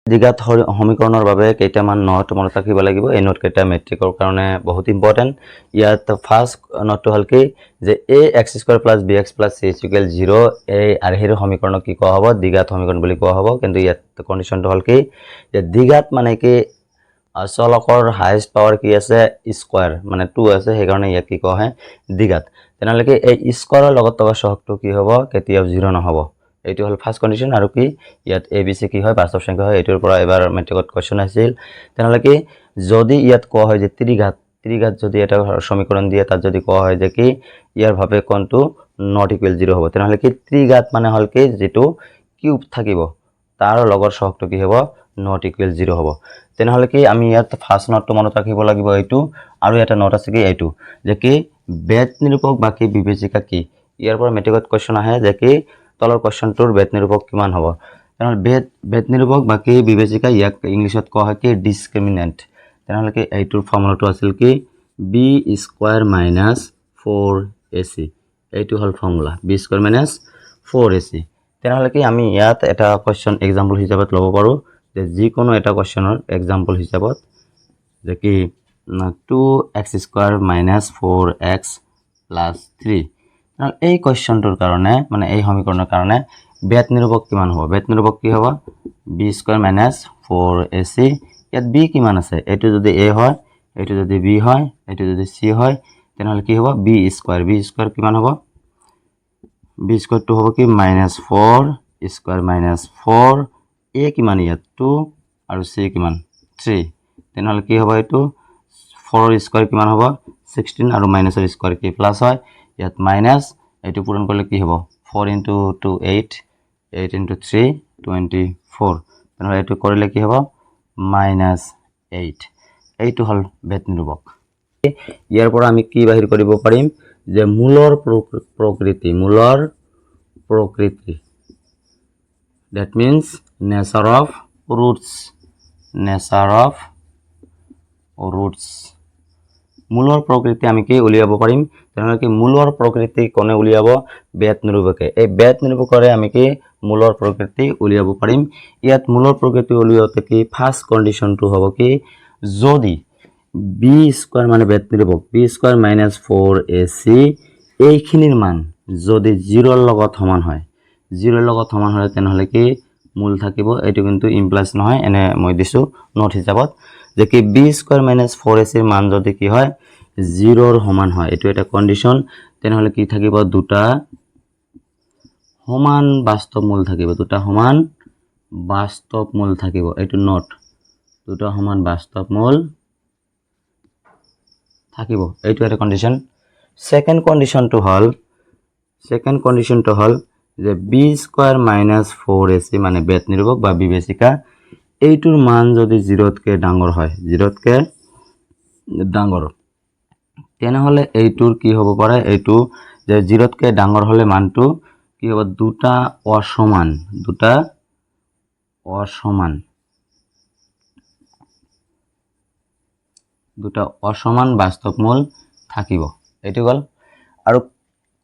দ্বিঘাত সমীকৰণৰ বাবে কেইটামান নোট মনত ৰাখিব লাগিব। এই নোট কেইটা মেট্ৰিকৰ কাৰণে বহুত ইম্পৰ্টেণ্ট। ইয়াত ফাৰ্ষ্ট নোটটো হ'ল কি যে ax² + bx + c = 0 এই আৰ্হিৰ সমীকৰণক কি কোৱা হ'ব? দ্বিঘাত সমীকৰণ বুলি কোৱা হ'ব। কিন্তু ইয়াত কণ্ডিশ্যনটো হ'ল কি যে দ্বিঘাত মানে কি চলকৰ হাইয়েষ্ট পাৱাৰ কি আছে? স্কোয়াৰ মানে 2 আছে, সেইকাৰণে ইয়াক কি কোৱা হয়? দ্বিঘাত। তেনেহ'লে কি এই স্কোয়াৰৰ লগত থকা সহগটো কি হ'ব? কেতিয়াও 0 নহ'ব। এইটো হ'ল ফাৰ্ষ্ট কণ্ডিশ্যন। আৰু কি ইয়াত এ বি চি কি হয়? বাস্তৱ সংখ্যা হয়। এইটোৰ পৰা এবাৰ মেট্ৰিকত কুৱেশ্যন আহিছিল। তেনেহ'লে কি যদি ইয়াত কোৱা হয় যে ত্ৰিঘাত যদি এটা সমীকৰণ দিয়ে তাত যদি কোৱা হয় যে কি ইয়াৰ ভাৱে কোণটো নট ইকুৱেল 0 হ'ব, তেনেহ'লে কি ত্ৰিঘাত মানে হ'ল কি যেটো কিউব থাকিব তাৰ লগৰ সহগটো কি হ'ব? নট ইকুৱেল 0 হ'ব। তেনেহ'লে কি আমি ইয়াত ফাৰ্ষ্ট নোটটো মনত ৰাখিব লাগিব এইটো, আৰু এটা নোট আছে কি এইটো যে কি বেদ নিৰূপক বা কি বিবেচিকা কি? ইয়াৰ পৰা মেট্ৰিকত কুৱেশ্যন আহে যে কি তলৰ কুৱেশ্যনটোৰ বেদ নিৰূপক কিমান হ'ব? তেনেহ'লে বেদ নিৰূপক বা কি বিবেচিকা ইয়াক ইংলিছত কোৱা হয় কি ডিসক্ৰিমিনেন্ট। তেনেহ'লে কি এইটোৰ ফৰ্মুলাটো আছিল কি b² - 4ac। এইটো হ'ল ফৰ্মুলা b² - 4ac। তেনেহ'লে কি আমি ইয়াত এটা কুৱেশ্যন এক্সাম্পল হিচাপত ল'ব পাৰোঁ যে যিকোনো এটা কুৱেশ্যনৰ এক্সাম্পল হিচাপত যে কি 2x² - 4x + 3। এই কুৱেশ্যনটোৰ কাৰণে মানে এই সমীকৰণৰ কাৰণে বেদ নিৰূপক কিমান হ'ব? বেদ নিৰূপক কি হ'ব? b² - 4ac। ইয়াত b কিমান আছে? এইটো যদি a হয়, এইটো যদি b হয়, এইটো যদি c হয়, তেনেহ'লে কি হ'ব? b² কিমান হ'ব? b² টো হ'ব কি -4² - 4, a কিমান ইয়াত 2 আৰু c কিমান 3। তেনেহ'লে কি হ'ব? এইটো 4ৰ স্কয়াৰ কিমান হ'ব? 16 আৰু মাইনাছৰ স্কয়াৰ কি প্লাস হয়? ইয়াত মাইনাস, এইটো পূৰণ কৰিলে কি হ'ব? 4 × 2 8, 8 × 3 24। তেনেহ'লে এইটো কৰিলে কি হ'ব? -8। এইটো হ'ল বেদ নিৰূপক। ইয়াৰ পৰা আমি কি বাহিৰ কৰিব পাৰিম যে মূলৰ প্ৰকৃতি that means nature of roots মূলৰ প্ৰকৃতি আমি কি উলিয়াব পাৰিম? তেনেহ'লে কি মূলৰ প্ৰকৃতি কোনে উলিয়াব? বেদ নিৰূপকে। এই বেদ নিৰূপকৰে আমি কি মূলৰ প্ৰকৃতি উলিয়াব পাৰিম। ইয়াত মূলৰ প্ৰকৃতি উলিয়াওতে কি ফাৰ্ষ্ট কণ্ডিশ্যনটো হ'ব কি যদি b² মানে বেদ নিৰূপক b² - 4ac এইখিনিৰ মান যদি 0ৰ লগত সমান হয়, 0ৰ লগত সমান হ'লে তেনেহ'লে কি মূল থাকিব। এইটো কিন্তু ইমপ্লাইজ নহয়, এনে মই দিছোঁ নোট হিচাপত যে কি b² - 4ac ৰ মান যদি কি হয় 0ৰ সমান হয়, এইটো এটা কণ্ডিশ্যন। তেনেহ'লে কি থাকিব? দুটা সমান বাস্তৱ মূল থাকিব, দুটা সমান বাস্তৱ মূল থাকিব। এইটো নোট, দুটা সমান বাস্তৱ মূল থাকিব। এইটো এটা কণ্ডিশ্যন। সেকেন্ড কণ্ডিশ্যনটো হ'ল যে b² - 4ac মানে বেদ নিৰূপক বা বিবেচিকা এইটোৰ মান যদি 0তকৈ ডাঙৰ হয়, 0তকৈ ডাঙৰ, তেনেহ'লে এইটোৰ কি হ'ব পাৰে? এইটো যে 0তকৈ ডাঙৰ হ'লে মানটো কি হ'ব? দুটা অসমান বাস্তৱ মূল থাকিব। এইটো গ'ল। আৰু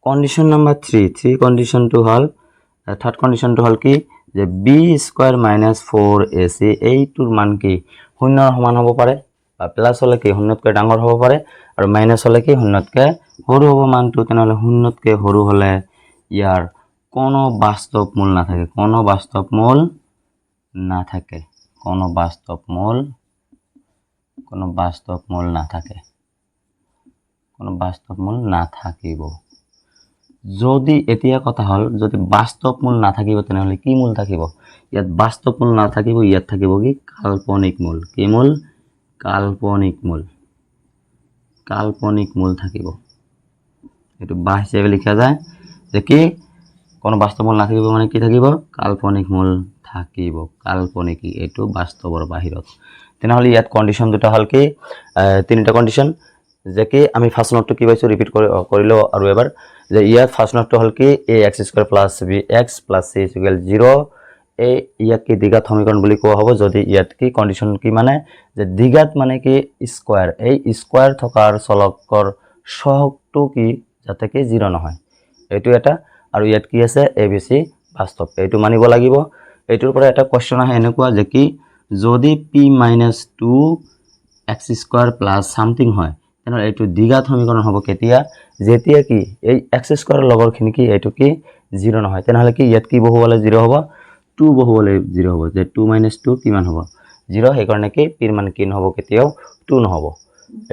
কণ্ডিশ্যন নম্বৰ 3 কণ্ডিশ্যনটো হ'ল থাৰ্ড কণ্ডিশ্যনটো হ'ল কি যে b² - 4ac এইটোৰ মান কি 0ৰ সমান হ'ব পাৰে, বা প্লাস হ'লে কি 0তকৈ ডাঙৰ হ'ব পাৰে, আৰু মাইনাস হ'লে কি 0তকৈ সৰু হ'ব মানটো। তেনেহ'লে 0তকৈ সৰু হ'লে ইয়াৰ কোনো বাস্তৱ মূল নাথাকে, কোনো বাস্তৱ মূল নাথাকিব। যদি এতিয়া কথা হ'ল যদি বাস্তৱ মূল নাথাকিব তেনেহ'লে কি মূল থাকিব? ইয়াত বাস্তৱ মূল নাথাকিব, ইয়াত থাকিব কি কাল্পনিক মূল। কি মূল? কাল্পনিক মূল থাকিব। এইটো বা হিচাপে লিখা যায় যে কি কোনো বাস্তৱ মূল নাথাকিব মানে কি থাকিব? কাল্পনিক মূল থাকিব। কাল্পনিক, এইটো বাস্তৱৰ বাহিৰত। তেনেহ'লে ইয়াত কণ্ডিশ্যন দুটা হ'ল কি তিনিটা কণ্ডিশ্যন যে কি আমি ফাৰ্ষ্ট নোটটো কি পাইছোঁ ৰিপিট কৰিলোঁ আৰু এবাৰ যে ইয়াত ফাৰ্ষ্ট নোটটো হ'ল কি ax² + bx + c = 0 এই ইয়াক কি দ্বিঘাত সমীকৰণ বুলি কোৱা হ'ব যদি ইয়াত কি কণ্ডিশ্যন কি মানে যে দ্বিঘাত মানে কি স্কয়াৰ, এই স্কয়াৰ থকাৰ চলকৰ সহগটো কি যাতে কি 0 নহয়, এইটো এটা। আৰু ইয়াত কি আছে abc বাস্তৱ, এইটো মানিব লাগিব। এইটোৰ পৰা এটা কুৱেশ্যন আহে এনেকুৱা যে কি যদি P minus 2x square plus something হয় তেনেহ'লে এইটো দ্বিঘাত সমীকৰণ হ'ব কেতিয়া যেতিয়া কি এই x স্কোৱাৰৰ লগৰখিনি কি এইটো কি 0 নহয় তেনেহ'লে কি ইয়াত কি বহুৱালে 0 হ'ব 2 বহুৱালে 0 হ'ব যে 2 - 2 কিমান হ'ব 0 সেইকাৰণে কি পিৰ মান কি নহ'ব কেতিয়াও 2 নহ'ব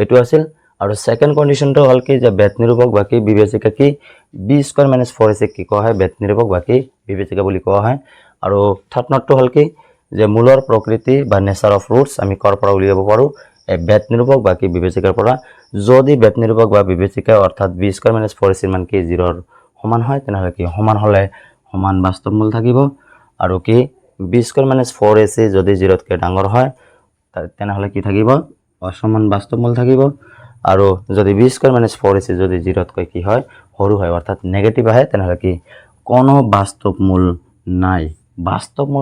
এইটো আছিল আৰু সেকেন্ড কন্ডিশনটো হল কি যে বেদ নিৰূপক বাকি বিবেচিকা কি b² - 4ac কি কোৱা হয় বেদ নিৰূপক বাকি বিবেচিকা বুলি কোৱা হয় আৰু থাৰ্ড নটটো হল কি যে মূলৰ প্ৰকৃতি বা নেচাৰ অফ ৰুটস আমি কৰ পৰা উলিয়াব পাৰো এই বেদ নিৰূপক বাকি বিবেচিকাৰ পৰা যদি বেদ নিৰূপক বা বিবেচিকা অৰ্থাৎ b² - 4ac মান কি 0 ৰ সমান হয় তেনেহলে কি সমান হলে সমান বাস্তৱ মূল থাকিব আৰু কি b² - 4ac যদি 0 তকৈ ডাঙৰ হয় তেনেহলে কি থাকিব অসমান বাস্তৱ মূল থাকিব আৰু যদি b² - 4ac যদি 0 তকৈ কি হয় সৰু হয় অৰ্থাৎ নেগেটিভ আহে তেনেহলে কি কোনো বাস্তৱ মূল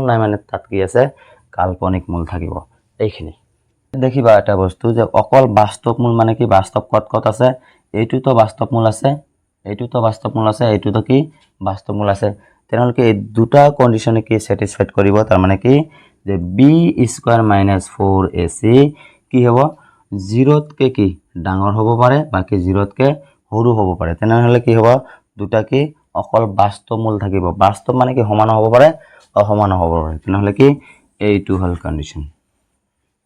নাই মানে তাত কি আছে কাল্পনিক মূল থাকিব এইখিনি দেখিবা এটা বস্তু যে অকল বাস্তৱ মূল মানে কি বাস্তৱ কত আছে এইটোতো বাস্তৱ মূল আছে এইটোতো বাস্তৱ মূল আছে এইটোতো কি বাস্তৱ মূল আছে তেনেহলে কি এই দুটা কন্ডিশনে কি স্যাটিসফাইড কৰিব তাৰ মানে কি যে b² - 4ac কি হ'ব 0 তকৈ কি ডাঙৰ হ'ব পাৰে বাকি 0 তকৈ সৰু হ'ব পাৰে তেনেহলে কি হ'ব দুটা কি অকল বাস্তৱ মূল থাকিব বাস্তৱ মানে কি সমান হ'ব পাৰে অসমান হ'ব পাৰে তেনেহলে কি এইটো হল কন্ডিশন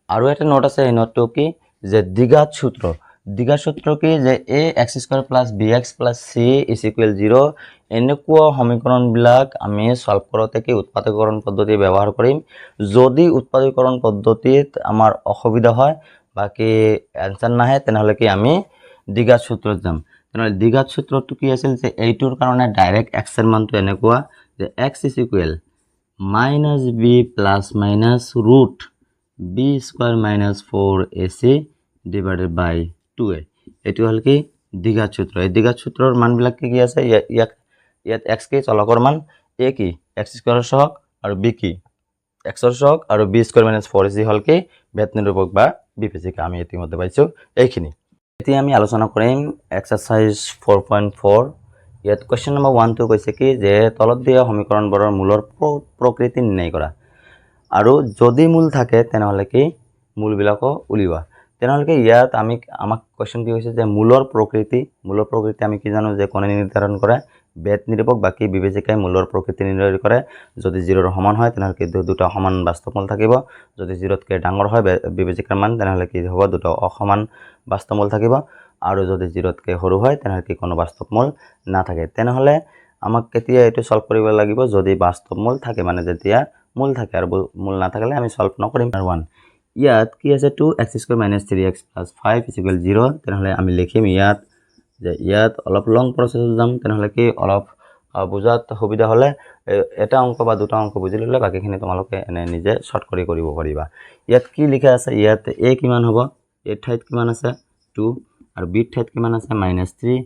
আৰু এটা নোট আছে এই নোটটো কি যে দ্বিঘাত সূত্ৰ কি যে ax² + bx + c = 0 এনেকুৱা সমীকৰণ বিলাক আমি সলভ কৰোতে কি উৎপাদকীকৰণ পদ্ধতি ব্যৱহাৰ কৰিম যদি উৎপাদকীকৰণ পদ্ধতিত আমাৰ অসুবিধা হয় বাকি आंसर নাহে তেনেহলে কি আমি দ্বিঘাত সূত্ৰত যাম তেনেহলে দ্বিঘাত সূত্ৰটো কি আছিল যে এইটোৰ কাৰণে ডাইৰেক্ট x এৰ মানটো এনেকুৱা যে x = -b + √b² - 4ac / 2a এটো হল কি দ্বিঘাত সূত্র এই দ্বিঘাত সূত্ৰৰ মানবিলাক কি আছে ইয়াত x কি চলকৰ মান a কি x² সহগ আৰু b কি x ৰ সহগ আৰু b² - 4ac হল কি বেদ নিৰূপক বা বিবেচিকা আমি ইতিমধ্যে পাইছো এইখিনি এতিয়া আমি আলোচনা কৰিম এক্সাৰসাইজ 4.4 ইয়াত কোৱেশ্চন নম্বৰ 1 টো কৈছে কি যে তলত দিয়া সমীকৰণবোৰৰ মূলৰ প্ৰকৃতি নিৰ্ণয় কৰা আৰু যদি মূল থাকে তেনেহলে কি মূলবিলাকো উলিওৱা তেনেহলে কি ইয়াত আমাক কোৱেশ্চন কি হৈছে যে মূলৰ প্ৰকৃতি আমি কি জানো যে কোনে নিৰ্ধাৰণ কৰে বেদ নিৰূপক বাকি বিবেচিকাই মূলৰ প্ৰকৃতি নিৰ্ণয় কৰে যদি 0 ৰ সমান হয় তেনেহলে কি দুটা সমান বাস্তৱ মূল থাকিব যদি 0 তকৈ ডাঙৰ হয় বিবেচিকাৰ মান তেনেহলে কি হ'ব দুটা অসমান বাস্তৱ মূল থাকিব আৰু যদি 0 তকৈ সৰু হয় তেনেহলে কি কোনো বাস্তৱ মূল নাথাকে তেনেহলে আমাক কেতিয়া এটো সলভ কৰিব লাগিব যদি বাস্তৱ মূল থাকে মানে যেতিয়া মূল থাকে আৰু মূল নাথাকিলে আমি সলভ নকৰিম 1 ইয়াত কি আছে 2x² - 3x + 5 = 0 তেনেহলে আমি লিখিম ইয়াত যে ইয়াত অলপ লং প্ৰসেসত যাম তেনেহলে কি অলপ বুজাত সুবিধা হলে এটা অংক বা দুটা অংক বুজি ললে বাকিখিনি তোমালোকে এনে নিজে শর্ট কৰি কৰিব পাৰিবা ইয়াত কি লিখা আছে ইয়াত a কিমান হ'ব a ঠাইত কিমান আছে 2 আৰু b ঠাইত কিমান আছে -3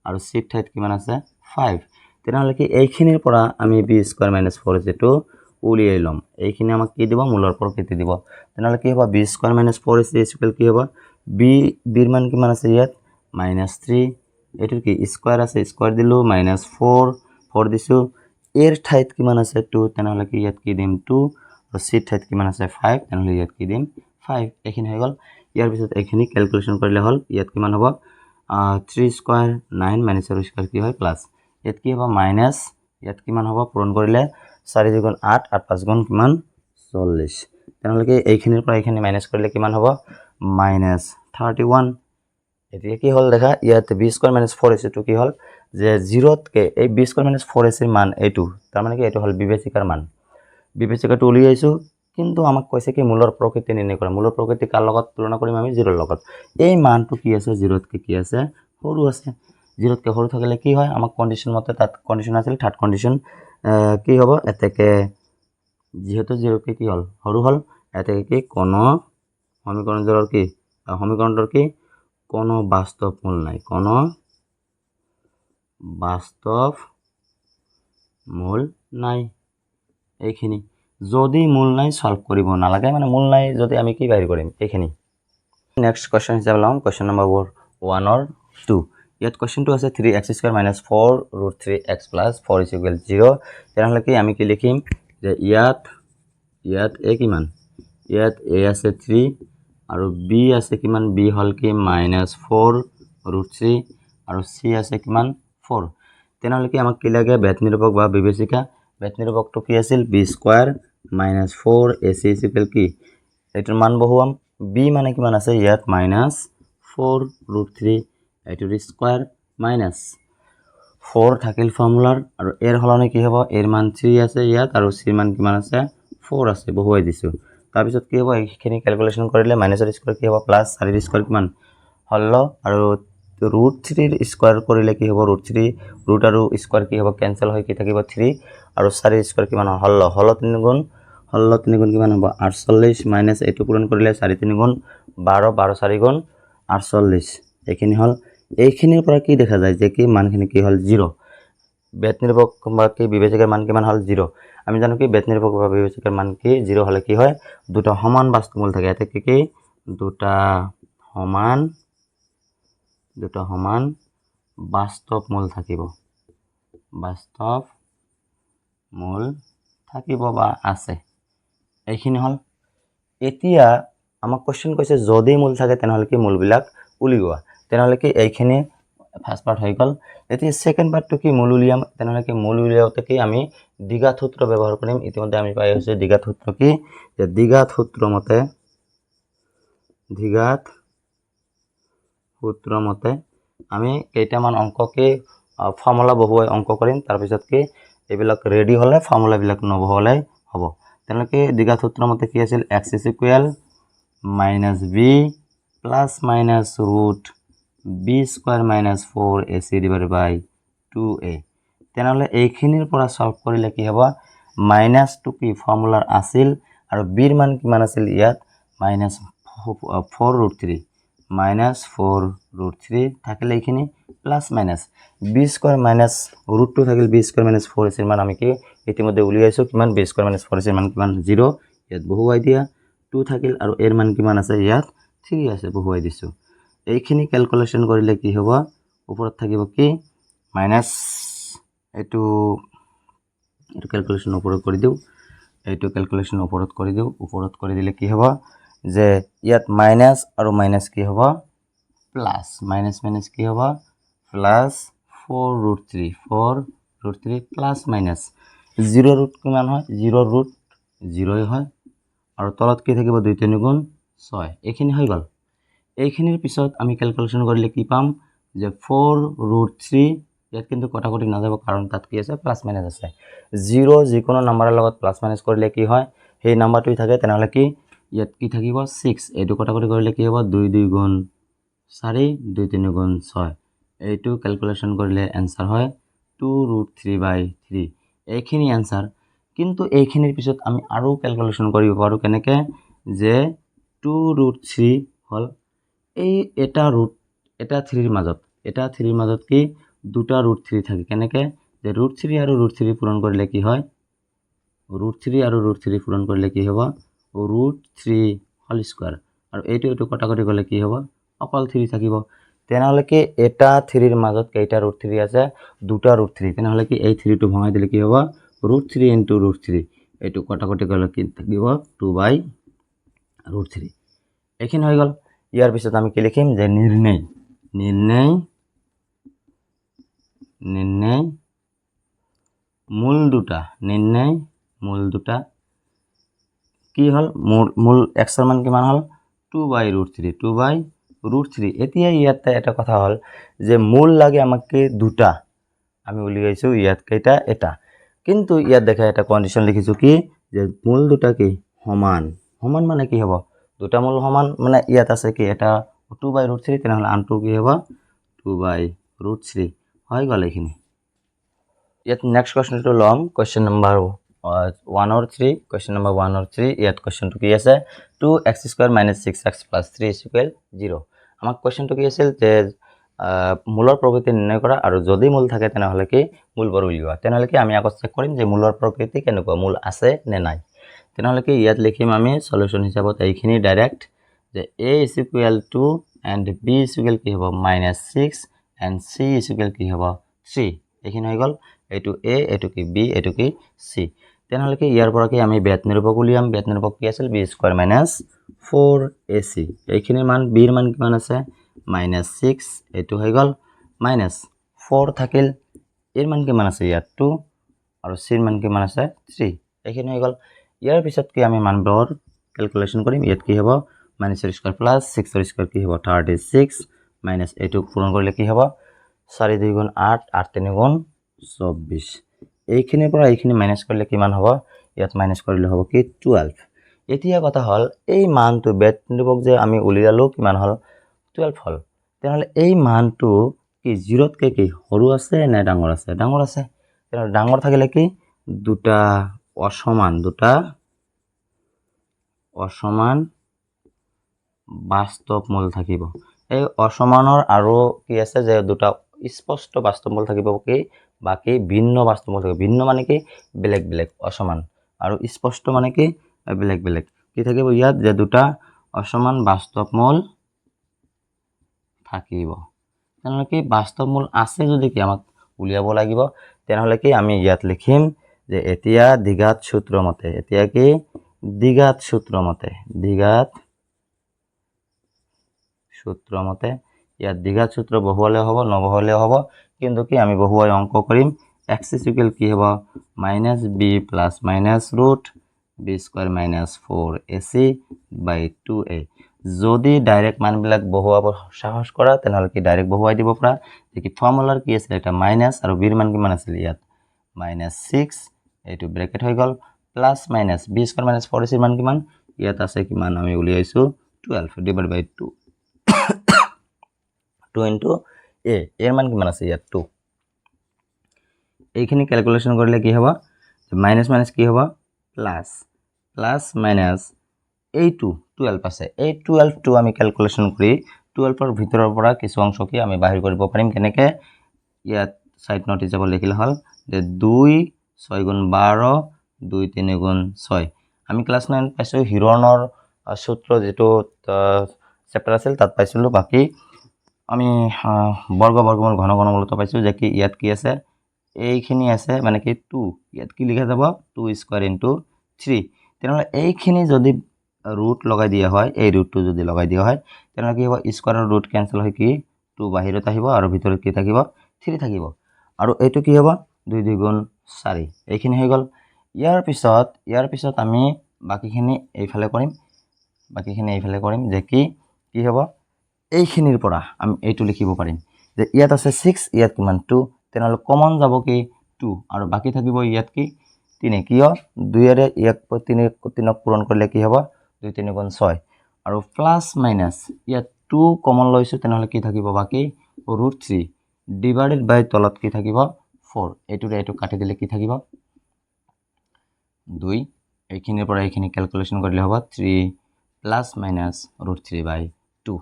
আৰু c ঠাইত কিমান আছে 5 তেনেহলে কি এইখিনিৰ পৰা আমি b² - 4ac টো উলিয়াই লম এইখিনি আমাক কি দিব মূলৰ প্ৰকৃতি দিব তেনেহলে কি হ'ব b² - 4ac কি হ'ব b ৰ মান কিমান আছে ইয়াত -3 এটো কি স্কয়ার আছে স্কয়ার দিলো -4 দিছো এর ঠাইত কিমান আছে 2 তেনেহলে কি ইয়াত কি দিম 2 আৰু c ঠাইত কিমান আছে 5 তেনেহলে ইয়াত কি দিম 5 এইখিনি হৈ গল ইয়াৰ পিছত এইখিনি ক্যালকুলেশন কৰিলে হল ইয়াত কিমান হ'ব 3² 9 -4² কি হয় প্লাস ইয়াত কি হ'ব মাইনাস ইয়াত কিমান হ'ব পূৰণ কৰিলে 4 × 8 8 5 গুণ কিমান 40 তেনেহলে কি এইখিনিৰ পৰা এইখিনি মাইনাস কৰিলে কিমান হ'ব -31 এতিয়া কি হল দেখা ইয়াত b² - 4ac টো কি হল যে 0 তকে এই b² - 4ac ৰ মান এইটো তাৰ মানে কি এইটো হল বিবেচিকাৰ মান বিবেচিকাটো উলিয়াইছো কিন্তু আমাক কৈছে কি মূলৰ প্ৰকৃতি নিৰ্ণয় কৰা মূলৰ প্ৰকৃতি কাৰ লগত তুলনা কৰিম আমি 0 ৰ লগত এই মানটো কি আছে 0 তকে কি আছে সৰু আছে 0 তকে সৰু থাকিলে কি হয় আমাক কন্ডিশন মতে তাত কন্ডিশন আছিল থাৰ্ড কন্ডিশন কি হ'ব এতেকে যেহেতু 0 কে কি হল সৰু হল এতেকে কি কোন সমীকৰণৰ কি কোনো বাস্তৱ মূল নাই কোনো বাস্তৱ মূল নাই এইখিনি যদি মূল নাই সলভ কৰিব নালাগে মানে মূল নাই যদি আমি কি বাহিৰ কৰিম এইখিনি নেক্সট কোৱেশ্চন হিচাপে লম কোৱেশ্চন নম্বৰ 1 or 2 ইয়াত কোৱেশ্চনটো আছে 3x² - 4 √3x + 4 = 0 তেনেহলে কি আমি কি লিখিম যে ইয়াত a কিমান ইয়াত a আছে 3 আৰু b আছে কিমান b হল কি -4√3 আৰু c আছে কিমান 4 তেনেহলে কি আমাক কি লাগে বেদ নিৰূপক বা বিবেচিকা বেদ নিৰূপকটো কি আছিল b² - 4 ac ইকুৱেল কি এটাৰ মান বহুৱাম b মানে কিমান আছে ইয়াত -4√3 এটাৰ স্কয়াৰ মাইনাস 4 থাকিল ফৰ্মুলাৰ আৰু এৰ হলনে কি হ'ব এৰ মান 3 আছে ইয়াত আৰু c মান কিমান আছে 4 আছে বহুৱাই দিছো তাৰ পিছত কি হ'ব এইখিনি ক্যালকুলেশন কৰিলে মাইনাসৰ স্কয়াৰ কি হ'ব প্লাস 4 এৰ স্কয়াৰ কিমান 16 আৰু √3 এৰ স্কয়াৰ কৰিলে কি হ'ব √3 ৰুট আৰু স্কয়াৰ কি হ'ব ক্যান্সেল হৈ কি থাকিব 3 আৰু 4 এৰ স্কয়াৰ কিমান 16 16 3 গুণ 16 3 গুণ কিমান হ'ব 48 মাইনাস এটো পূৰণ কৰিলে 4 3 গুণ 12 12 4 গুণ 48 এইখিনি হল এইখিনিৰ পৰা কি দেখা যায় যে কি মানখিনি কি হল 0 বেদ নিৰূপক বা কি বিবেচকেৰ মান কিমান হল 0 আমি জানো কি বেদ নিৰূপক বা বিবেচকের মান কি 0 হলে কি হয় দুটা সমান বাস্তব মূল থাকে এতে কি দুটা সমান বাস্তব মূল থাকিব বা আছে এইখিনি হল এতিয়া আমাক কোশ্চেন কৈছে যদি মূল থাকে তেনেহলে কি মূলবিলাক উলিওৱা তেনেহলে কি এইখিনি ফার্স্ট পার্ট হৈ গল এতিয়া সেকেন্ড পার্টটো কি মূল উলিয়াম তেনেহলে কি মূল উলিয়াওতে কি আমি দ্বিঘাত সূত্র ব্যবহার কৰিম ইতিমধ্যে আমি পাই আছো দ্বিঘাত সূত্ৰ কি যে দ্বিঘাত সূত্ৰ মতে আমি কেইটামান অঙ্ককে ফৰ্মুলা বহুৱাই অঙ্ক কৰিম তাৰ পিছত কি এইবিলাক ৰেডি হলে ফর্মুলা বিলাক নবহলে হ'ব তেনেহলে কি দ্বিঘাত সূত্র মতে কি আছিল x = -b ± √b² - 4ac/2a তেনেহলে এইখিনিৰ পৰা সলভ কৰিলে কি হ'ব -2 কি ফৰ্মুলাৰ আছিল আৰু b ৰ মান কিমান আছিল ইয়াত -4√3 থাকিলে এইখিনি প্লাস মাইনাস b² - √2 থাকিল b² - 4ac ৰ মান আমি কি ইতিমধ্যে উলিয়াইছো কিমান b² - 4ac ৰ মান কিমান 0 ইয়াত বহুৱাই দিয়া 2 থাকিল আৰু এৰ মান কিমান আছে ইয়াত 3 আছে বহুৱাই দিছো এইখিনি ক্যালকুলেশন কৰিলে কি হ'ব ওপৰত থাকিব কি মাইনাস এটো ক্যালকুলেশন ওপৰত কৰি দিও এইটো ক্যালকুলেশন ওপৰত কৰি দিলে কি হ'ব যে ইয়াত মাইনাস আৰু মাইনাস কি হ'ব প্লাস মাইনাস মাইনাস কি হ'ব প্লাস 4√3 প্লাস মাইনাস 0 ৰুট কিমান হয় 0 ৰুট 0 হয় আৰু তলত কি থাকিব 2 3 গুণ 6 এইখিনি হৈ গল এইখিনিৰ পিছত আমি ক্যালকুলেশন কৰিলে কি পাম যে 4√3 ইয়াত কিন্তু কটাকটি না যাব কাৰণ তাত কি আছে প্লাস মাইনাস আছে 0 যিকোনো নাম্বাৰৰ লগত প্লাস মাইনাস কৰিলে কি হয় সেই নাম্বাৰটোই থাকে তেনেহলে কি ইয়াত কি থাকিব 6 এইটো কটাকটি কৰিলে কি হ'ব 2 2 গুণ 4 2 3 গুণ 6 এইটো ক্যালকুলেশন কৰিলে आंसर হয় 2√3/3 এইখিনি आंसर কিন্তু এইখিনিৰ পিছত আমি আৰু ক্যালকুলেশন কৰিব পাৰো কেনেকে যে 2√3 হল এই এটা 3 ৰ মাজত কি দুটা √3 থাকে কেনেকে যে √3 আৰু √3 পূৰণ কৰিলে কি হয় √3 আৰু √3 পূৰণ কৰিলে কি হ'ব √3 হোল স্কয়াৰ আৰু এইটো কটাকটি কৰিলে কি হ'ব অকল 3 থাকিব তেনেহলে কি এটা 3 ৰ মাজত কেইটা √3 আছে দুটা √3 তেনেহলে কি এই 3 টো ভঙাই দিলে কি হ'ব √3 * √3 এইটো কটাকটি কৰিলে কি থাকিব 2/√3 এইখিনি হৈ গল ইয়াৰ পিছত আমি কি লিখিম যে নির্ণয় মূল দুটা কি হল মূল x এর মান কিমান হল 2/√3 এতিয়া ইয়াতে এটা কথা হল যে মূল লাগে আমাকে দুটা আমি উলিয়াইছো ইয়াত কেইটা এটা কিন্তু ইয়াত দেখা এটা কন্ডিশন লিখিছো কি যে মূল দুটা কি সমান মানে কি হ'ব দুটা মূল সমান মানে ইয়াত আছে কি এটা 2/√3 তেনেহলে আনটো কি হ'ব 2/√3 হৈ গল এইখিনি ইয়াত নেক্সট কোৱেশ্চনটো লম question number 1 or 3 question number 1 or 3 ইয়াত কোৱেশ্চনটো কি আছে 2x² - 6x + 3 = 0 আমাক কোৱেশ্চনটো কি আছিল যে মূলৰ প্ৰকৃতি নিৰ্ণয় কৰা আৰু যদি মূল থাকে তেনেহলে কি মূলবোৰ উলিওৱা তেনেহলে কি আমি আগত চেক কৰিম যে মূলৰ প্ৰকৃতি কেনেকুৱা মূল আছে নে নাই তেনেহলে কি ইয়াত লিখিম আমি সলিউশন হিচাপত এইখিনি ডাইৰেক্ট যে a = and b = কি হ'ব -6 and c = কি হ'ব 3 এইখিনি হৈ গল এইটো a এইটো কি b এইটো কি c তেনেহ'লে কি ইয়াৰ পৰা কি আমি বেদ নিৰূপক উলিয়াম। বেদ নিৰূপক কি আছিল বি স্কোৱাৰ মাইনাছ 4ac। এইখিনিৰ মান বিৰ মান কিমান আছে -6, এইটো হৈ গ'ল মাইনাছ 4 থাকিল, এর মান কিমান আছে ইয়াত 2 আৰু চিৰ মান কিমান আছে 3। এইখিনি হৈ গ'ল। ইয়াৰ পিছত কি আমি মানবোৰ ক্যালকুলেশন কৰিম। ইয়াত কি হ'ব -4 স্কয়াৰ প্লাস 6 এৰ স্কয়াৰ কি হ'ব 36 মাইনাস এইটো পূৰণ কৰিলে কি হ'ব 4 2 গুণ 8 8 3 গুণ 24। এইখিনিৰ পৰা এইখিনি মাইনাস কৰিলে কিমান হ'ব ইয়াত মাইনাস কৰিলে হ'ব কি 12। এতিয়া কথা হল এই মানটো বেদ নিৰূপক যে আমি উলিয়ালো কিমান হল 12 হল। তেনেহলে এই মানটো কি 0 তকে কি সৰু আছে নে ডাঙৰ আছে? ডাঙৰ আছে। তেনেহলে ডাঙৰ থাকিলে কি দুটা অসমান বাস্তৱ মূল থাকিব। এই অসমানৰ আৰু কি আছে যে দুটা স্পষ্ট বাস্তৱ মূল থাকিব কি বাকি ভিন্ন বাস্তৱ মূল থাকিব। ভিন্ন মানে কি বেলেগ বেলেগ, অসমান আৰু স্পষ্ট মানে কি বেলেগ বেলেগ। কি থাকিব ইয়াত যে দুটা অসমান বাস্তৱ মূল থাকিব। তেনেহলে কি বাস্তৱ মূল আছে যদি কি আমাক উলিয়াব লাগিব। তেনেহলে কি আমি ইয়াত লিখিম যে এতিয়া দ্বিঘাত সূত্র মতে, এতিয়া কি দ্বিঘাত সূত্র মতে ইয়াত দ্বিঘাত সূত্র বহুৱালে হ'ব নবহুৱালে হ'ব, কিন্তু কি আমি বহুৱাই অঙ্ক কৰিম। x ইকুয়াল কি হ'ব -b plus minus root b square minus 4ac বাই 2a। যদি ডাইৰেক্ট মানবিলাক বহুৱাব সাহস কৰা তেনেহলে কি ডাইৰেক্ট বহুৱাই দিব পাৰা। দেখি ফৰ্মুলাৰ কি আছিল এটা মাইনাস আৰু b ৰ মান কিমান আছিল ইয়াত -6, এইটো ব্ৰেকেট হৈ গ'ল plus minus b square minus 4ac ৰ মান কিমান ইয়াত আছে কিমান আমি উলিয়াইছো 12 ডিভাইড বাই 2 2 ইনটু a এর মান কিমান আছে ইয়াত 2। এইখিনি ক্যালকুলেশন কৰিলে কি হ'ব মাইনাস মাইনাস কি হ'ব প্লাস প্লাস মাইনাস এইটো 12 আছে। এই 12 টো আমি ক্যালকুলেশন কৰি 12 ৰ ভিতৰৰ পৰা কিছু অংশ কি আমি বাহিৰ কৰিব পাৰিম। কেনেকে ইয়াত সাইড নোট হিচাপে লিখিলে হল যে 2 6 গুণ 12 2 3 গুণ 6। আমি ক্লাস 9 পাইছো হিৰনৰ সূত্ৰ যেটো চেপ্টাৰ আছিল তাত পাইছিলো। বাকি আমি বৰ্গমূল ঘনমূলতো পাইছো যে কি ইয়াত কি আছে এইখিনি আছে মানে কি 2 ইয়াত কি লিখা যাব 2 স্কয়ার ইনটু 3। তেনেহলে এইখিনি যদি ৰুট লগাই দিয়া হয়, এই ৰুটটো যদি লগাই দিয়া হয় তেনেহলে কি হ'ব স্কয়াৰৰ ৰুট ক্যান্সেল হৈ কি 2 বাহিৰত আহিব আৰু ভিতৰত কি থাকিব 3 থাকিব আৰু এইটো কি হ'ব 2 2 গুণ 4। এইখিনি হৈ গ'ল। ইয়াৰ পিছত আমি বাকিখিনি এইফালে কৰিম যে কি হ'ব এইখিনিৰ পৰা আমি এইটো লিখিব পাৰিম যে ইয়াত আছে 6 ইয়াত কিমান 2। তেনেহলে কমন যাব কি 2 আৰু বাকি থাকিব ইয়াত কি 3। কিয় 2 এৰে ইয়াক 3ক পূৰণ কৰিলে কি হ'ব 2 3 গুণ 6 আৰু প্লাস মাইনাস ইয়াত 2 কমন লৈছো তেনেহলে কি থাকিব বাকি √3 ডিভাইডেড বাই তলত কি থাকিব 4। এইটো কাটি দিলে কি থাকিব 2। এইখিনিৰ পৰা এইখিনি ক্যালকুলেশন কৰিলে হ'ব 3 প্লাস মাইনাস √3 বাই 2।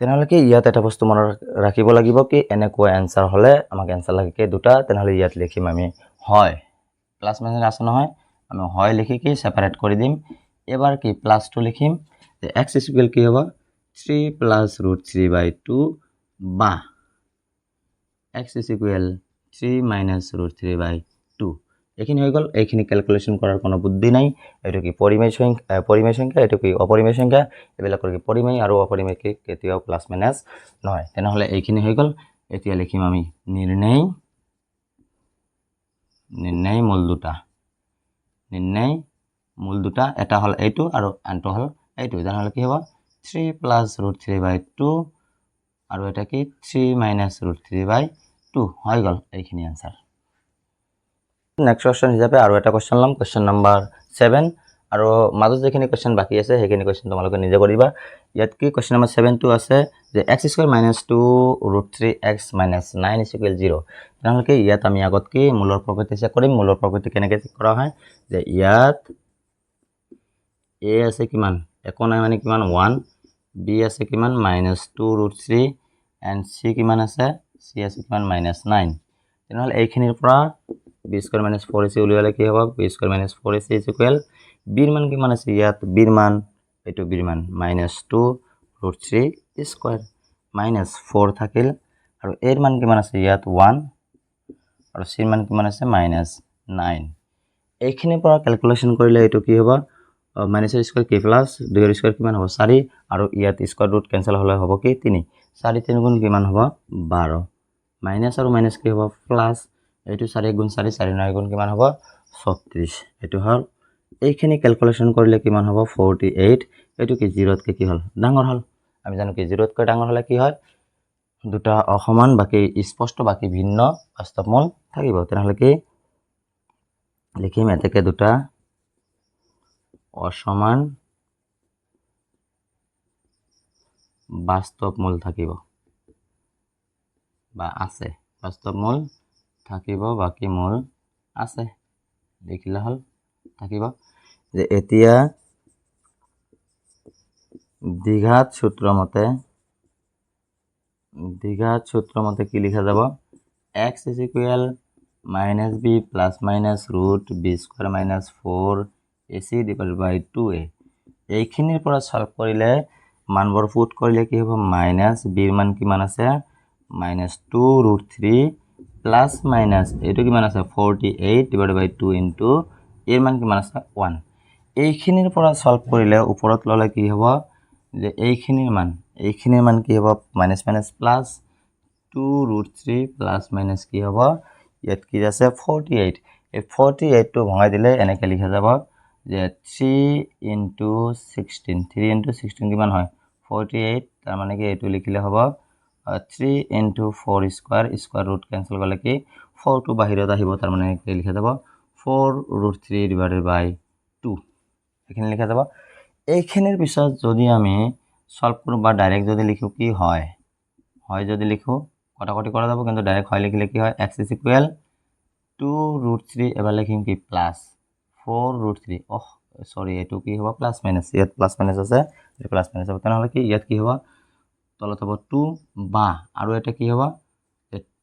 তেনেহলে কি ইয়াত এটা বস্তু মনত ৰাখিব লাগিব কি এনেকুৱা आंसर হলে আমাক आंसर লাগে কি দুটা। তেনেহলে ইয়াত লিখিম আমি হয় প্লাস মাইনাস আছে নহয় আমি হয় লিখি কি সেপাৰেট কৰি দিম। এবাৰ কি প্লাস 2 লিখিম যে x ইকুয়াল কি হ'ব 3 প্লাস √3 বাই 2 বা x ইকুয়াল 3 মাইনাস √3 বাই 2। এইখিনি হৈ গ'ল। এইখিনি ক্যালকুলেশন কৰাৰ কোনো বুদ্ধি নাই। এটো কি পৰিমেয় সংখ্যা এটো কি অপৰিমেয় সংখ্যা। এবিলাকৰ কি পৰিমেয় আৰু অপৰিমেয় কি কেতিয়াও প্লাস মাইনাস নহয়। তেনেহলে এইখিনি হৈ গ'ল। এতিয়া লিখিম আমি নিৰ্ণয় মূল দুটা এটা হল এইটো আৰু আনটো হল এইটো। তেনেহলে কি হ'ব 3 প্লাস √3 বাই 2 আৰু এটা কি 3 মাইনাস √3 বাই 2 হৈ গ'ল। এইখিনি आंसर। নেক্সট কোশ্চেন হিচাপে আৰু এটা কোশ্চেন লম কোশ্চেন নাম্বাৰ 7 আৰু মাজত যেখিনি কোশ্চেন বাকি আছে সেইখিনি কোশ্চেন তোমালোকে নিজে কৰিবা। ইয়াত কি কোশ্চেন নাম্বাৰ 7 টো আছে যে x square minus 2 √3x minus 9 equal 0। তেনেহলে কি ইয়াত আমি আগত কি মূলৰ প্ৰকৃতি চেক কৰিম। মূলৰ প্ৰকৃতি কেনেকৈ চেক কৰা হয় যে ইয়াত a আছে কিমান একো নাই মানে কিমান 1, b আছে কিমান -2 √3 and c কিমান আছে c আছে কিমান -9। তেনেহলে এইখিনিৰ পৰা b স্কয়াৰ মাইনাস 4ac উলিয়ালে কি হ'ব b square minus 4ac equal b ৰ মান কিমান আছে ইয়াত b ৰ মান এইটো b ৰ মান -2 √3 স্কয়াৰ -4 থাকিল আৰু a ৰ মান কিমান আছে ইয়াত 1 আৰু c ৰ মান কিমান আছে -9। এইখিনিৰ পৰা ক্যালকুলেশন কৰিলে এইটো কি হ'ব মাইনাসৰ স্কয়াৰ কি প্লাস 2 এৰ স্কয়াৰ কিমান হ'ব 4 আৰু ইয়াত স্কয়াৰ ৰুট কেনসেল হলে হ'ব কি 3 4 3 গুণ কিমান হ'ব 12 মাইনাস আৰু মাইনাস কি হ'ব প্লাস এইটো 4 গুণ 4 4 9 গুণ কিমান হ'ব 36 এইটো হল এইখিনি ক্যালকুলেশন কৰিলে কিমান হ'ব 48 এইটো কি 0 তকৈ কি হল ডাঙৰ হল আমি জানো কি 0 তকৈ ডাঙৰ হলে কি হয় দুটা অসমান বাকি স্পষ্ট বাকি ভিন্ন বাস্তৱ মূল থাকিব তেনেহলে কি লিখিম এতেকে দুটা অসমান বাস্তৱ মূল থাকিব বা আছে বাস্তৱ মূল থাকিব বাকি মূল আছে দেখিলে হল থাকিব যে এতিয়া দ্বিঘাত সূত্র মতে কি লিখা যাব x is equal minus b plus minus root b square minus 4ac divided by 2a এইখিনিৰ পৰা সলভ কৰিলে মানবৰ পুট কৰিলে কি হ'ব মাইনাস b ৰ মান কিমান আছে minus 2 root 3 plus minus এইটো কিমান আছে 48 divided by 2 into এর মান কিমান আছে 1 এইখিনিৰ পৰা সলভ কৰিলে ওপৰত ললে কি হ'ব যে এইখিনিৰ মান কি হ'ব minus minus plus 2 root 3 plus minus কি হ'ব ইয়াত কি আছে 48 এই 48 টো ভঙাই দিলে এনেকে লিখা যাব যে 3 into 16 কিমান হয় 48 তাৰ মানে কি এইটো লিখিলে হ'ব 3 into 4 square root cancel গলে কি 4 টো বাহিৰত আহিব তাৰ মানে কি লিখা যাব 4 root 3 divided by 2 এখানে লিখা যাব এইখিনিৰ পিছত যদি আমি সলভ কৰো বা ডাইৰেক্ট যদি লিখো কি হয় যদি লিখো কটাকটি কৰা যাব কিন্তু ডাইরেক্ট হয় লিখিলে কি হয় x is equal 2 root 3 এবাৰ লিখিম কি প্লাস 4 root 3 সরি এটো কি হ'ব প্লাস মাইনাস ইয়াত প্লাস মাইনাস আছে এটা প্লাস মাইনাস হ'ব তেনেহলে কি ইয়াত কি হ'ব তলত হ'ব 2 বা আৰু এটা কি হ'ব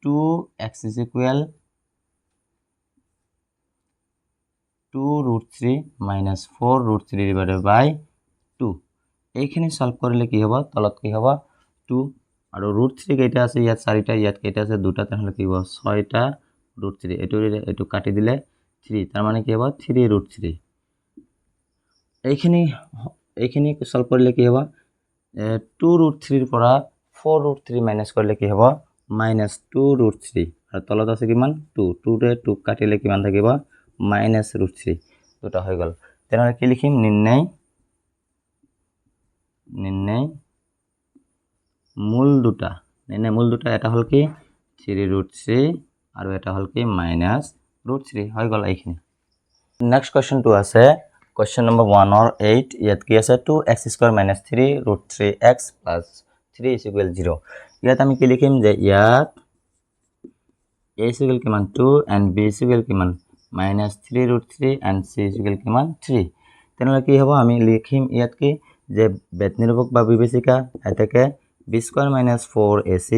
2x is equal 2 root 3 minus 4 root 3 divided by 2 এইখিনি সলভ কৰিলে কি হ'ব তলত কি হ'ব 2 আৰু root 3 কেইটা আছে ইয়াত 4টা ইয়াত কেইটা আছে দুটা তেনেহলে কি হ'ব 6টা root 3 এটো কাটি দিলে 3 তাৰ মানে কি হ'ব 3 root 3 এইখিনি সলভ কৰিলে কি হ'ব 2 root 3 ৰ পৰা 4 root 3 মাইনাস কৰিলে কি হ'ব minus 2 root 3 আৰু তলত আছে কিমান 2 2 ৰে 2 কাটিলে কিমান থাকিব minus root 3 দুটা হৈ গল তেনেহলে কি লিখিম নিৰ্ণয় মূল দুটা এটা হল কি 3 root 3 আৰু এটা হল কি minus root 3 হৈ গল এইখিনি নেক্সট কোৱেশ্চন টো আছে কোৱেশ্চন নম্বৰ 1 or 8 ইয়াত কি আছে 2x square minus 3 root 3x plus 3 is equal 0 ইয়াত আমি কি লিখিম যে ইয়াত a is equal কিমান 2 and b is equal কিমান minus 3 root 3 and c is equal কিমান 3 তেনেহলে কি হ'ব আমি লিখিম ইয়াত কি যে বেতনিৰূপক বা বিবেচিকা এটাকে b square minus 4ac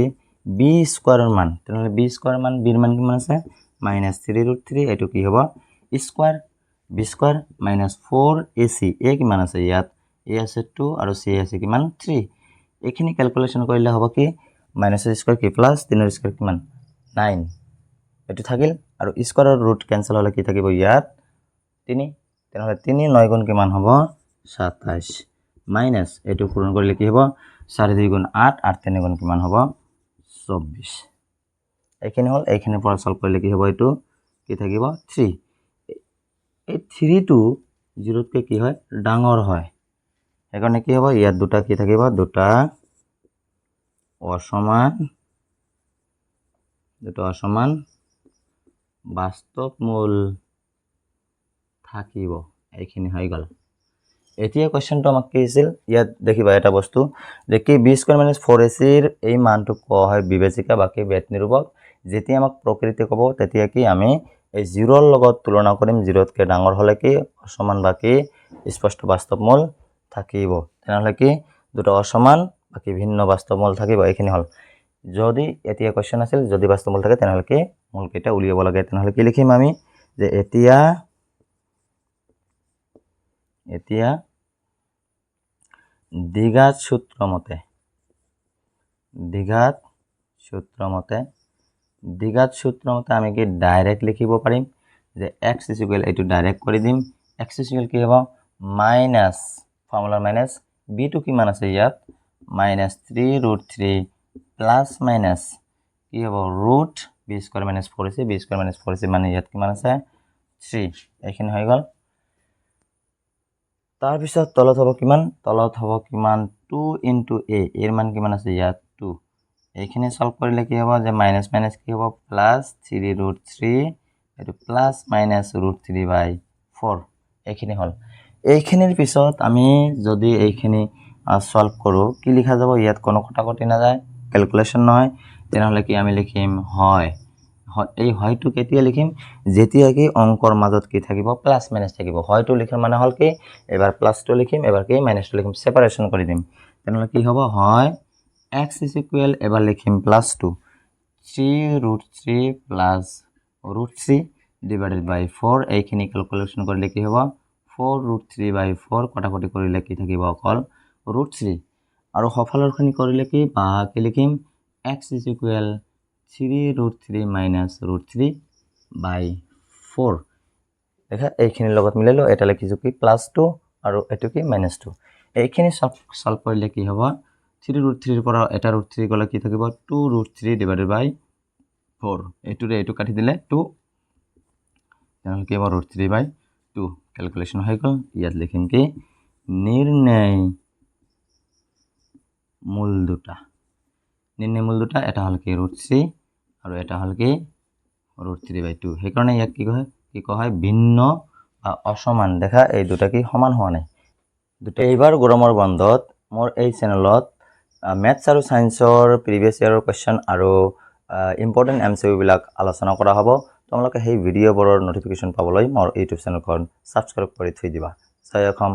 b square এর মান তেনেহলে b square মান b এর মান কিমান আছে minus 3 root 3 এটো কি হ'ব square b square minus 4ac a কিমান আছে ইয়াত a আছে 2 আৰু c আছে কিমান 3 এইখিনি ক্যালকুলেশন কৰিলে হ'ব কি minus স্কয়াৰ কি প্লাস 3 এৰ স্কয়াৰ কিমান 9 এটো থাকিল আৰু স্কয়াৰৰ ৰুট কেনসেল হলে কি থাকিব ইয়াত 3 তেনেহলে 3 9 গুণ কিমান হ'ব 27 মাইনাস এটো পূৰণ কৰিলে কি হ'ব 4 2 গুণ 8 8 3 গুণ কিমান হ'ব 24 এইখিনি হল এইখিনিৰ পৰা সলভ কৰিলে কি হ'ব এটো কি থাকিব 3 এই 3 টো 0 তকৈ কি হয় ডাঙৰ হয় একাৰণে কি হ'ব ইয়াত দুটা কি থাকিব দুটা অসমান বাস্তৱ মূল থাকিব এইখিনি হৈ গল এতিয়া কোৱেশ্চনটো আমাক কি আছিল ইয়াত দেখিবা এটা বস্তু যে কি b স্কয়ার minus 4ac ৰ এই মানটো কোৱা হয় বিবেচিকা বাকি বেতনিৰূপক যেতিয়া আমাক প্ৰকৃতি ক'ব তেতিয়া কি আমি এই 0 ৰ লগত তুলনা কৰিম 0 তকৈ ডাঙৰ হলে কি অসমান বাকি স্পষ্ট বাস্তৱ মূল থাকিব তেনেহলে কি দুটা অসমান বাকি ভিন্ন বাস্তৱ মূল থাকিব এইখিনি হল যদি এতিয়া কোৱেশ্চন আছিল যদি বাস্তৱ মূল থাকে তেনেহলে কি মূল কেইটা উলিয়াব লাগে তেনেহলে কি লিখিম আমি যে এতিয়া দ্বিঘাত সূত্র মতে আমি কি ডাইরেক্ট লিখিব পাৰিম যে x ইকুৱেল এইটো ডাইৰেক্ট কৰি দিম x ইকুৱেল কি হ'ব মাইনাছ ফৰ্মুলাৰ মাইনাছ b টো কিমান আছে ইয়াত -3√3 প্লাছ মাইনাছ কি হ'ব ৰুট b স্কয়াৰ - 4 আছে b স্কয়াৰ - 4 আছে মানে ইয়াত কিমান আছে 3 এইখিনি হৈ গ'ল তাৰ পিছত তলত হ'ব কিমান 2 * a এৰ মান কিমান আছে ইয়াত 2 এইখিনি সলভ কৰিলে কি হ'ব যে মাইনাস মাইনাস কি হ'ব প্লাস 3√3 এটো প্লাস মাইনাস √3/4 এইখিনি হল এইখিনিৰ পিছত আমি যদি এইখিনি সলভ কৰো কি লিখা যাব ইয়াত কোনো কটাকটি না যায় ক্যালকুলেশন নহয় তেনেহলে কি আমি লিখিম হয় এই হয়টো কেতিয়া লিখিম যেতিয়া কি অঙ্কৰ মাজত কি থাকিব প্লাস মাইনাস থাকিব হয়টো লিখাৰ মানে হল কি এবাৰ প্লাসটো লিখিম এবাৰ কি মাইনাসটো লিখিম সেপাৰেশন কৰি দিম তেনেহলে কি হ'ব হয় x ইকুৱেল এবাৰ লিখিম +2 3√3 +√3 ডিভাইডেড বাই 4 এইখিনি ক্যালকুলেশন কৰিলে কি হ'ব 4√3/4 কটাকটি কৰিলে কি থাকিব অকল √3 আৰু সফলৰখিনি কৰিলে কি বা কি লিখিম x ইকুৱেল 3√3 - √3/4 দেখা এইখিনিৰ লগত মিলালো এটা লিখিছো কি +2 আৰু এটো কি -2 এইখিনি সলভ কৰিলে কি হ'ব 3√3 ৰ পৰা এটা √3 গলে কি থাকিব 2√3 ডিভাইডেড বাই 4 এটো কাটি দিলে 2 তাহলে কি হ'ব √3/2 ক্যালকুলেশন হৈ গল ইয়াত লিখিম কি নির্ণয় মূল দুটা এটা হল কি √3 আৰু এটা হল কি √3/2 সেই কাৰণে ইয়াক কি কয় ভিন্ন অসমান দেখা এই দুটা কি সমান হোৱা নাই দুটা এইবাৰ গৰমৰ বন্ধত মোৰ এই চেনেলত ম্যাথছ আৰু সায়েন্সৰ প্ৰিভিয়াস ইয়াৰৰ কোৱেশ্চন আৰু ইম্পৰ্টেন্ট এমসিকিউ বিলাক আলোচনা কৰা হ'ব তোমালোকে সেই ভিডিঅ'বোৰৰ নটিফিকেশন পাবলৈ মোৰ ইউটিউব চেনেলখন সাবস্ক্ৰাইব কৰি থৈ দিবা জয় অসম